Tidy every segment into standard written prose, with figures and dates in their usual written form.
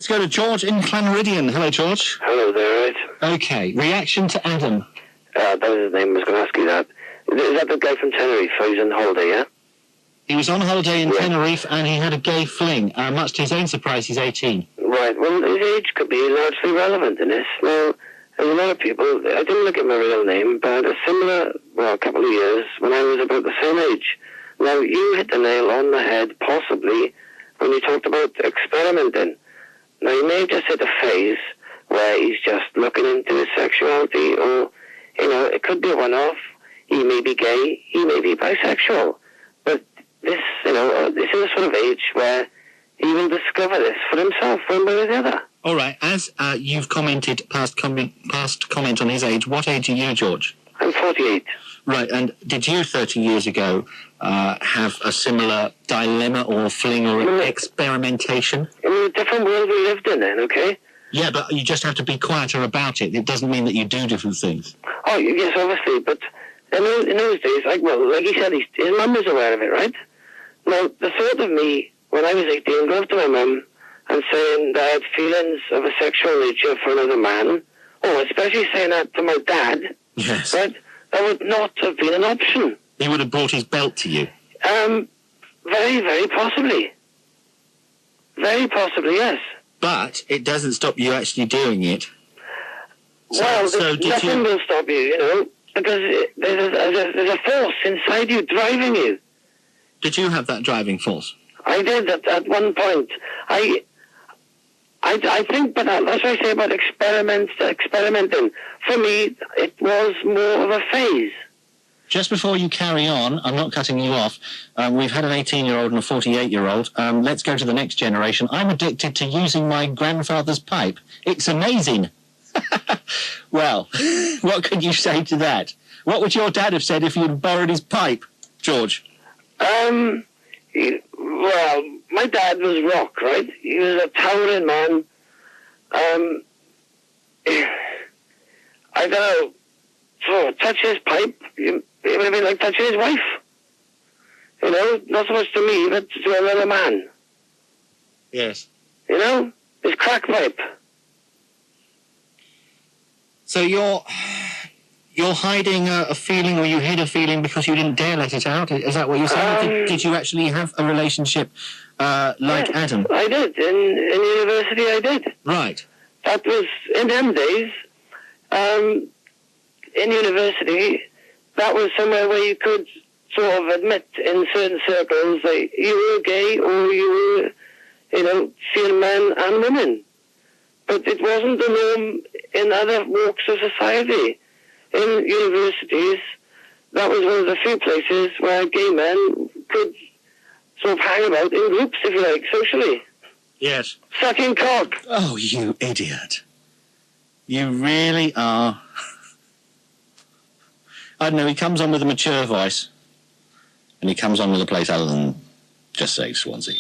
Let's go to George in Clanridian. Hello, George. Hello there, Ed. Okay, reaction to Adam. That was his name. I was going to ask you that. Is that the guy from Tenerife? He's on holiday, yeah? He was on holiday in Tenerife and he had a gay fling. Much to his own surprise, he's 18. Right. Well, his age could be largely relevant in this. Now, there's a lot of people, I didn't look at my real name, but a similar, a couple of years when I was about the same age. Now, you hit the nail on the head, possibly, when you talked about experimenting. Now, you may have just hit a phase where he's just looking into his sexuality, or, it could be a one-off. He may be gay, he may be bisexual. But this, this is a sort of age where he will discover this for himself, one way or the other. All right, as you've commented, past comment on his age, what age are you, George? I'm 48. Right, and did you 30 years ago have a similar dilemma or fling or experimentation? In a different world we lived in then, okay? Yeah, but you just have to be quieter about it. It doesn't mean that you do different things. Oh, yes, obviously, but in those days, like he said, his mum was aware of it, right? Now, the thought of me, when I was 18, going up to my mum and saying that I had feelings of a sexual nature for another man, especially saying that to my dad, yes, right? That would not have been an option. He would have brought his belt to you? Very, very possibly. Very possibly, yes. But it doesn't stop you actually doing it. Nothing will stop you, because there's a force inside you driving you. Did you have that driving force? I did at one point. I think, but that's what I say about experimenting. For me, it was more of a phase. Just before you carry on, I'm not cutting you off. We've had an 18-year-old and a 48-year-old. Let's go to the next generation. I'm addicted to using my grandfather's pipe. It's amazing. Well, what could you say to that? What would your dad have said if you'd borrowed his pipe, George? Well, my dad was rock, right? He was a towering man. I don't know. So touch his pipe, it would have been like touching his wife. Not so much to me, but to another man. Yes. His crack pipe. So you're hiding a feeling, or you hid a feeling because you didn't dare let it out? Is that what you're saying? Did you actually have a relationship like Adam? I did. In university, I did. Right. That was, in them days, in university, that was somewhere where you could sort of admit in certain circles that you were gay or you were, seeing men and women. But it wasn't the norm in other walks of society. In universities, that was one of the few places where gay men could sort of hang about in groups, if you like, socially. Yes. Sucking cock. Oh, you idiot. You really are. I don't know, he comes on with a mature voice, and he comes on with a place other than just say Swansea.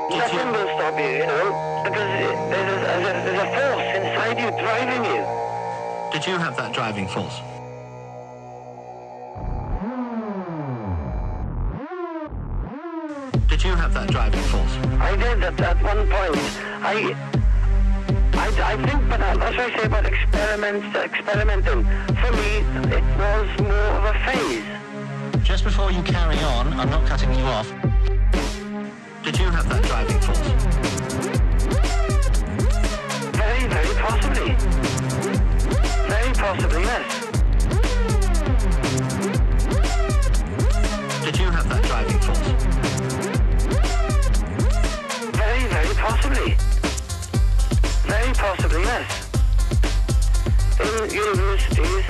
Nothing will stop you, because there's a force inside you driving you. Did you have that driving force? Did you have that driving force? I did at one point. I think, but that's what I say about experimenting. For me, it was more of a phase. Just before you carry on, I'm not cutting you off. Did you have that driving force? Very, very possibly. Very possibly, yes. Did you have that driving force? Very, very possibly. Very possibly, yes. In universities,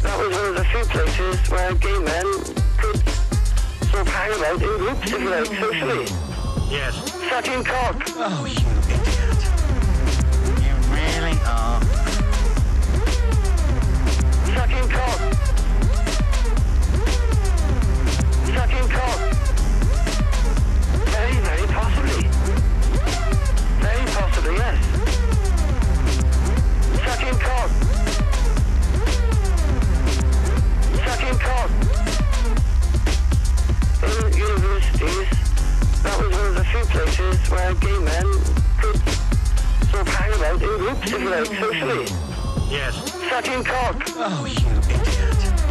that was one of the few places where gay men could sort of hang about in groups, if you like, socially. Yes. Sucking cock. Oh, you idiot. You really are. Sucking cock. Sucking cock. Very, very possibly. Very possibly, yes. Sucking cock. Sucking cock. hoops, if you like, socially. Yes. Sucking cock. Oh, you idiot.